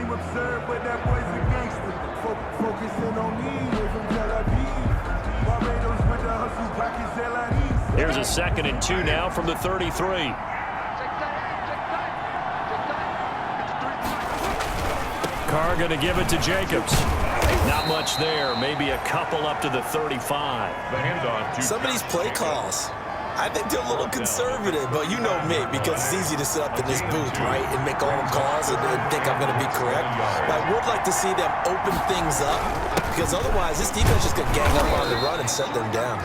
seem absurd, but that boy's a gangster. Focusing on me, we're from Tel Aviv. Barbados with the hustle, pockets LIDs. Here's a 2nd and 2 now from the 33. Carr going to give it to Jacobs. Not much there. Maybe a couple up to the 35. The handoff. Some of these play calls, I think they're a little conservative, but you know me, because it's easy to sit up in this booth, right, and make all the calls and think I'm going to be correct. But I would like to see them open things up, because otherwise this defense is going to gang up on the run and set them down.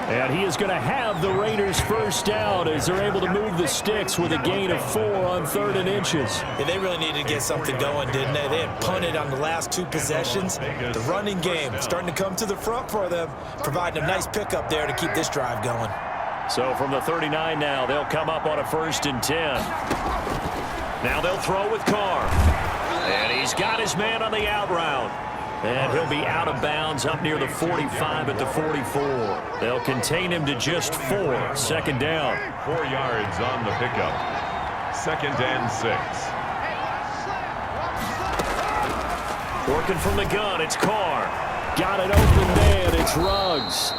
And he is going to have the Raiders first down as they're able to move the sticks with a gain of 4 on 3rd and inches. Yeah, they really needed to get something going, didn't they? They had punted on the last 2 possessions. The running game starting to come to the front for them, providing a nice pickup there to keep this drive going. So from the 39 now, they'll come up on a 1st and 10. Now they'll throw with Carr. And he's got his man on the out route. And he'll be out of bounds up near the 45 at the 44. They'll contain him to just 4. 2nd down. 4 yards on the pickup. 2nd and 6. Working from the gun, it's Carr. Got it open man, it's Ruggs.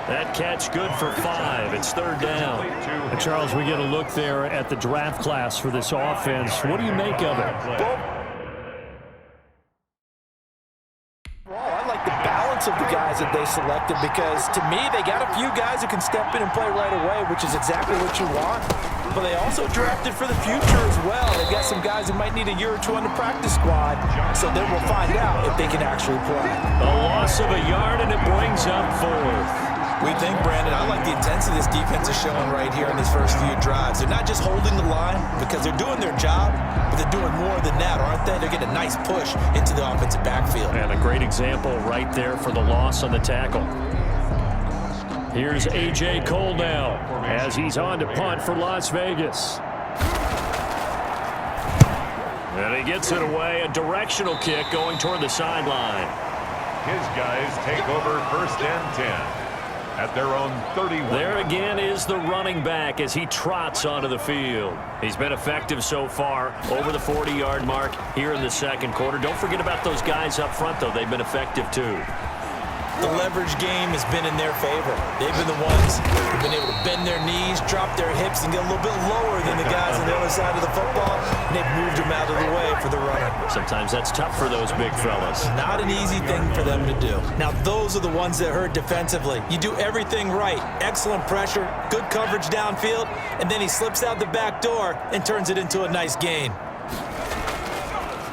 That catch good for 5. It's 3rd down. And Charles, we get a look there at the draft class for this offense. What do you make of it? Of the guys that they selected, because to me they got a few guys who can step in and play right away, which is exactly what you want. But they also drafted for the future as well. They've got some guys who might need a year or 2 on the practice squad, so then we'll find out if they can actually play. A loss of a yard and it brings up 4th. We think, Brandon, I like the intensity this defense is showing right here in these first few drives. They're not just holding the line because they're doing their job, but they're doing more than that, aren't they? They're getting a nice push into the offensive backfield. And a great example right there for the loss on the tackle. Here's A.J. Cole now as he's on to punt for Las Vegas. And he gets it away. A directional kick going toward the sideline. His guys take over 1st and 10. At their own 31. There again is the running back as he trots onto the field. He's been effective so far, over the 40-yard mark here in the 2nd quarter. Don't forget about those guys up front, though. They've been effective, too. The leverage game has been in their favor. They've been the ones who've been able to bend their knees, drop their hips, and get a little bit lower than the guys on the other side of the football, and they've moved them out of the way for the runner. Sometimes that's tough for those big fellas. Not an easy thing for them to do. Now, those are the ones that hurt defensively. You do everything right. Excellent pressure, good coverage downfield, and then he slips out the back door and turns it into a nice gain.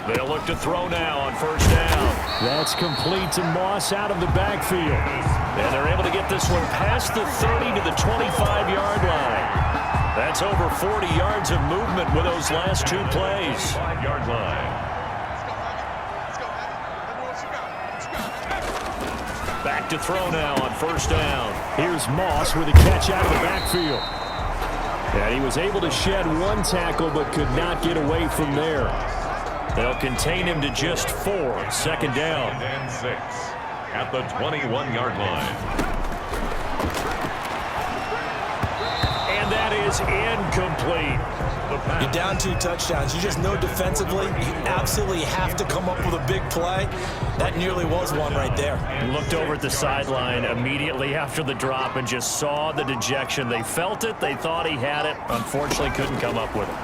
They'll look to throw now on 1st down. That's complete to Moss out of the backfield. And they're able to get this one past the 30 to the 25-yard line. That's over 40 yards of movement with those last 2 plays. 5-yard line. Back to throw now on 1st down. Here's Moss with a catch out of the backfield. And he was able to shed 1 tackle but could not get away from there. They'll contain him to just 4. 2nd down. 2nd and 6 at the 21-yard line. And that is incomplete. You're down 2 touchdowns. You just know defensively you absolutely have to come up with a big play. That nearly was one right there. Looked over at the sideline immediately after the drop and just saw the dejection. They felt it. They thought he had it. Unfortunately, couldn't come up with it.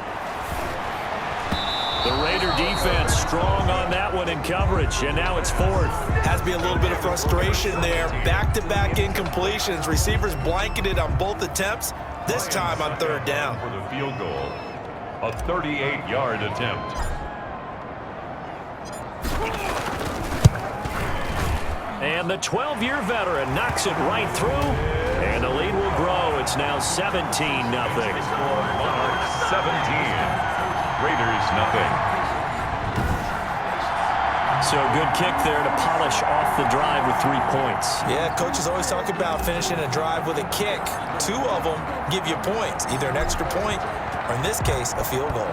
The Raider defense strong on that one in coverage, and now it's 4th. Has to be a little bit of frustration there. Back-to-back incompletions. Receivers blanketed on both attempts, this time on 3rd down. For the field goal, a 38-yard attempt. And the 12-year veteran knocks it right through, and the lead will grow. It's now 17-0. 17. Raiders nothing. So good kick there to polish off the drive with 3 points. Yeah, coaches always talk about finishing a drive with a kick. 2 of them give you points, either an extra point or, in this case, a field goal.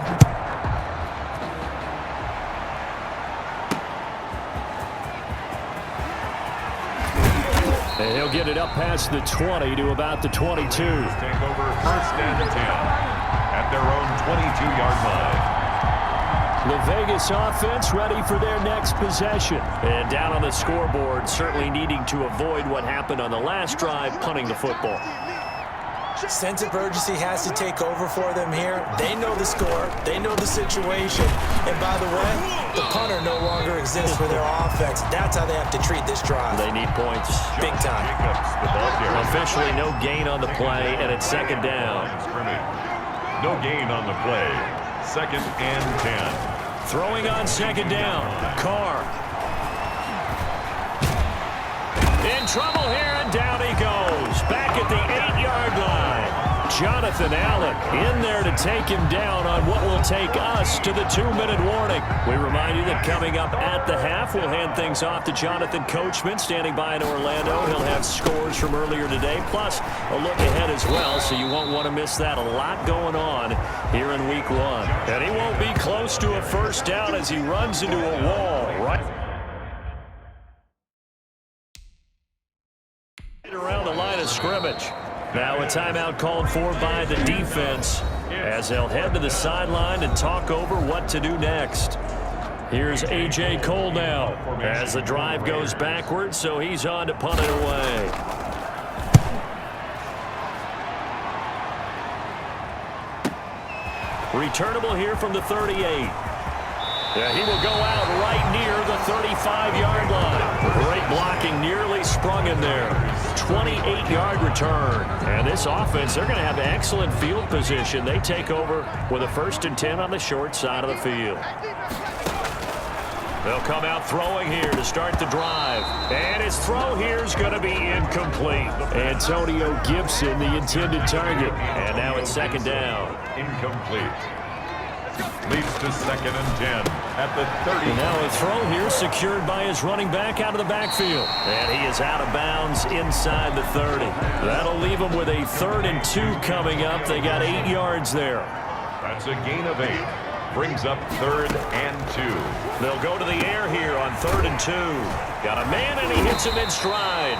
And he'll get it up past the 20 to about the 22. Take over 1st and 10 at their own 22-yard line. The Vegas offense ready for their next possession. And down on the scoreboard, certainly needing to avoid what happened on the last drive, punting the football. Sense of urgency has to take over for them here. They know the score. They know the situation. And by the way, the punter no longer exists for their offense. That's how they have to treat this drive. They need points. Big time. Officially no gain on the play, and it's second down. No gain on the play. 2nd and 10. Throwing on second down. Carr. In trouble here, and down he goes. Back at the 8-yard line. Jonathan Allen in there to take him down on what will take us to the 2-minute warning. We remind you that coming up at the half, we'll hand things off to Jonathan Coachman standing by in Orlando. He'll have scores from earlier today, plus a look ahead as well, so you won't want to miss that. A lot going on here in week 1. And he won't be close to a first down as he runs into a wall right around the line of scrimmage. Now a timeout called for by the defense as they'll head to the sideline and talk over what to do next. Here's A.J. Cole now as the drive goes backwards, so he's on to punt it away. Returnable here from the 38. Yeah, he will go out right near the 35-yard line. Great blocking, nearly sprung him there. 28-yard return. And this offense, they're going to have excellent field position. They take over with a 1st and 10 on the short side of the field. They'll come out throwing here to start the drive. And his throw here is going to be incomplete. Antonio Gibson, the intended target. And now it's second down. Incomplete. Leads to 2nd and 10 at the 30. And now a throw here secured by his running back out of the backfield. And he is out of bounds inside the 30. That'll leave him with a 3rd and 2 coming up. They got 8 yards there. That's a gain of 8. Brings up 3rd and 2. They'll go to the air here on 3rd and 2. Got a man and he hits him in stride.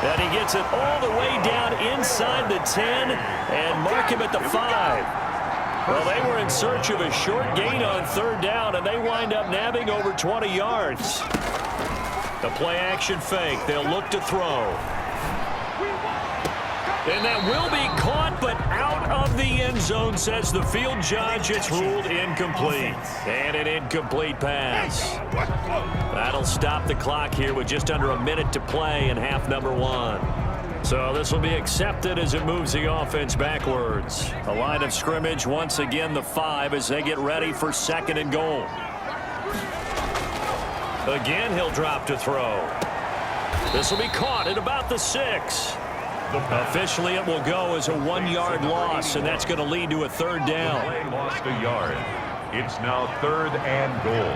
And he gets it all the way down inside the 10 and mark him at the 5. Well, they were in search of a short gain on 3rd down, and they wind up nabbing over 20 yards. The play-action fake. They'll look to throw. And that will be caught, but out of the end zone, says the field judge. It's ruled incomplete. And an incomplete pass. That'll stop the clock here with just under a minute to play in half number 1. So this will be accepted as it moves the offense backwards. A line of scrimmage, once again the 5 as they get ready for 2nd and goal. Again, he'll drop to throw. This will be caught at about the 6. Officially, it will go as a 1-yard loss, and that's going to lead to a 3rd down. The play lost a yard. It's now 3rd and goal.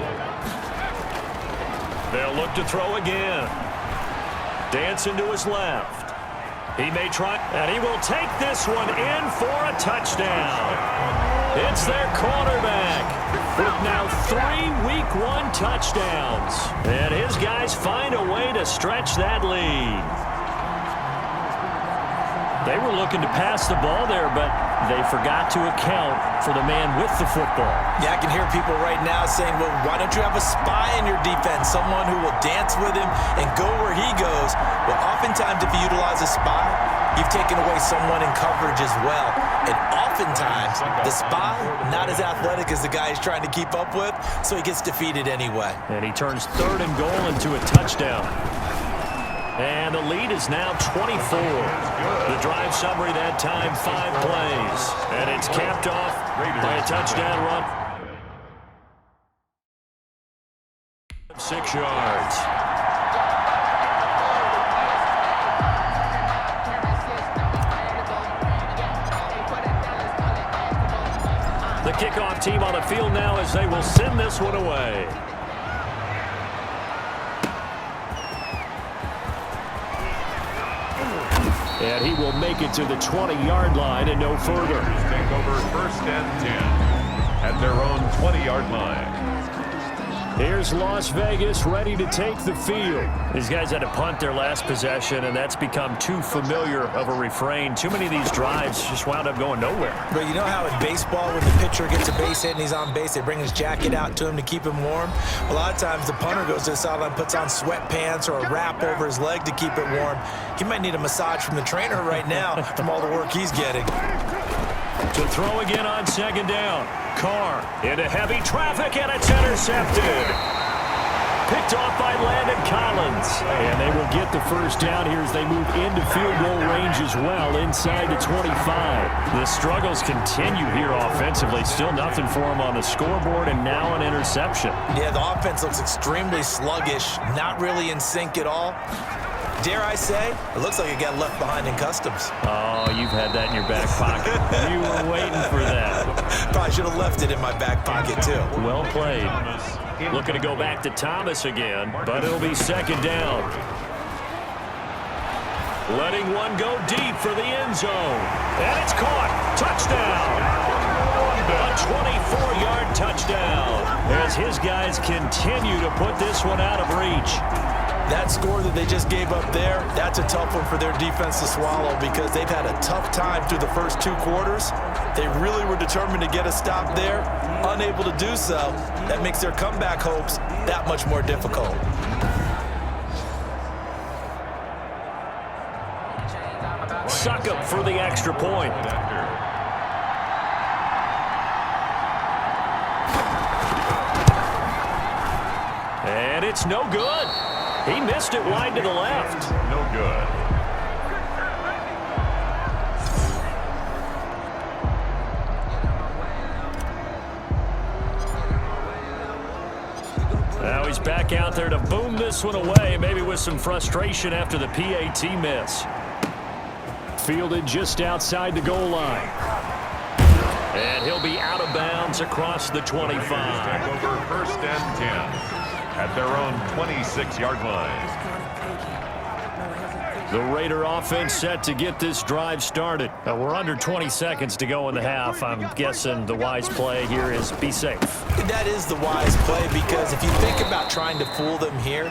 They'll look to throw again. Dancing to his left. He may try, and he will take this one in for a touchdown. It's their quarterback with now 3 Week 1 touchdowns. And his guys find a way to stretch that lead. They were looking to pass the ball there, but they forgot to account for the man with the football. Yeah, I can hear people right now saying, well, why don't you have a spy in your defense, someone who will dance with him and go where he goes? Well, oftentimes if you utilize a spy, you've taken away someone in coverage as well. And oftentimes, the spy, not as athletic as the guy he's trying to keep up with, so he gets defeated anyway. And he turns 3rd and goal into a touchdown. And the lead is now 24. The drive summary that time, 5 plays. And it's capped off by a touchdown run. 6 yards. The kickoff team on the field now as they will send this one away. And he will make it to the 20-yard line and no further. Take over 1st and 10 at their own 20-yard line. Here's Las Vegas ready to take the field. These guys had to punt their last possession, and that's become too familiar of a refrain. Too many of these drives just wound up going nowhere. But you know how in baseball, when the pitcher gets a base hit and he's on base, they bring his jacket out to him to keep him warm? A lot of times the punter goes to the sideline, puts on sweatpants or a wrap over his leg to keep it warm. He might need a massage from the trainer right now from all the work he's getting. To throw again on second down. Carr into heavy traffic, and it's intercepted. Picked off by Landon Collins. And they will get the first down here as they move into field goal range as well, inside the 25. The struggles continue here offensively. Still nothing for them on the scoreboard, and now an interception. Yeah, the offense looks extremely sluggish, not really in sync at all. Dare I say, it looks like it got left behind in customs. Oh, you've had that in your back pocket. You were waiting for that. Probably should have left it in my back pocket, too. Well played. Looking to go back to Thomas again, but it'll be second down. Letting one go deep for the end zone. And it's caught. Touchdown. A 24-yard touchdown as his guys continue to put this one out of reach. That score that they just gave up there, that's a tough one for their defense to swallow because they've had a tough time through the first 2 quarters. They really were determined to get a stop there, unable to do so. That makes their comeback hopes that much more difficult. Succop for the extra point. And it's no good. He missed it wide to the left. No good. Now he's back out there to boom this one away, maybe with some frustration after the PAT miss. Fielded just outside the goal line. And he'll be out of bounds across the 25. Take over first and 10 at their own 26-yard line. The Raider offense set to get this drive started. We're under 20 seconds to go in the half. I'm guessing the wise play here is be safe. That is the wise play because if you think about trying to fool them here,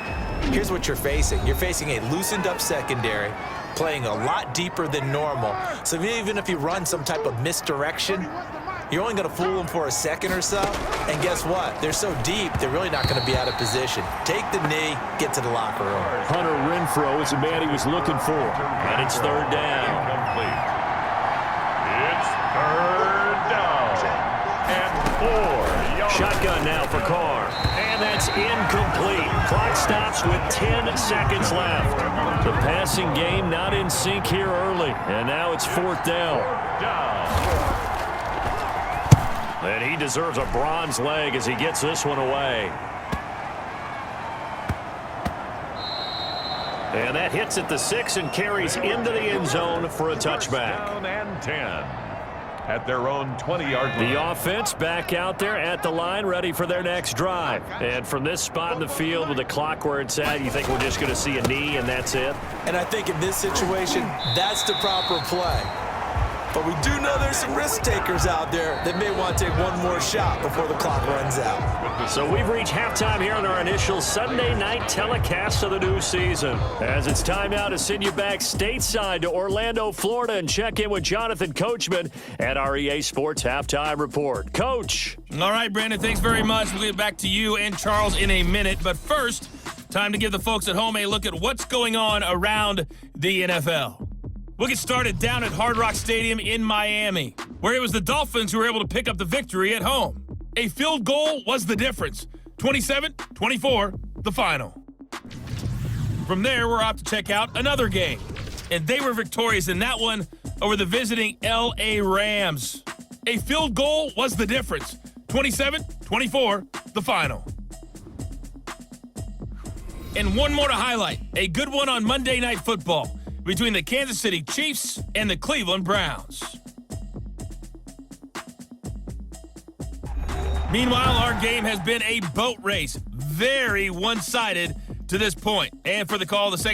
here's what you're facing. You're facing a loosened up secondary, playing a lot deeper than normal. So even if you run some type of misdirection, you're only going to fool them for a second or so. And guess what? They're so deep, they're really not going to be out of position. Take the knee, get to the locker room. Hunter Renfrow is the man he was looking for. And it's third down. Complete. It's third down. And 4 yards. Shotgun now for Carr. And that's incomplete. Clock stops with 10 seconds left. The passing game not in sync here early. And now it's fourth down. And he deserves a bronze leg as he gets this one away. And that hits at the 6 and carries into the end zone for a touchback. Down and 10 at their own 20-yard line. The offense back out there at the line, ready for their next drive. And from this spot in the field with the clock where it's at, you think we're just going to see a knee and that's it? And I think in this situation, that's the proper play. But we do know there's some risk takers out there that may want to take one more shot before the clock runs out. So we've reached halftime here on our initial Sunday night telecast of the new season. As it's time now to send you back stateside to Orlando, Florida, and check in with Jonathan Coachman at our EA Sports Halftime Report. Coach. All right, Brandon, thanks very much. We'll get back to you and Charles in a minute. But first, time to give the folks at home a look at what's going on around the NFL. We'll get started down at Hard Rock Stadium in Miami, where it was the Dolphins who were able to pick up the victory at home. A field goal was the difference. 27-24, the final. From there, we're off to check out another game, and they were victorious in that one over the visiting L.A. Rams. A field goal was the difference. 27-24, the final. And one more to highlight, a good one on Monday Night Football between the Kansas City Chiefs and the Cleveland Browns. Meanwhile, our game has been a boat race, very one-sided to this point. And for the call of the second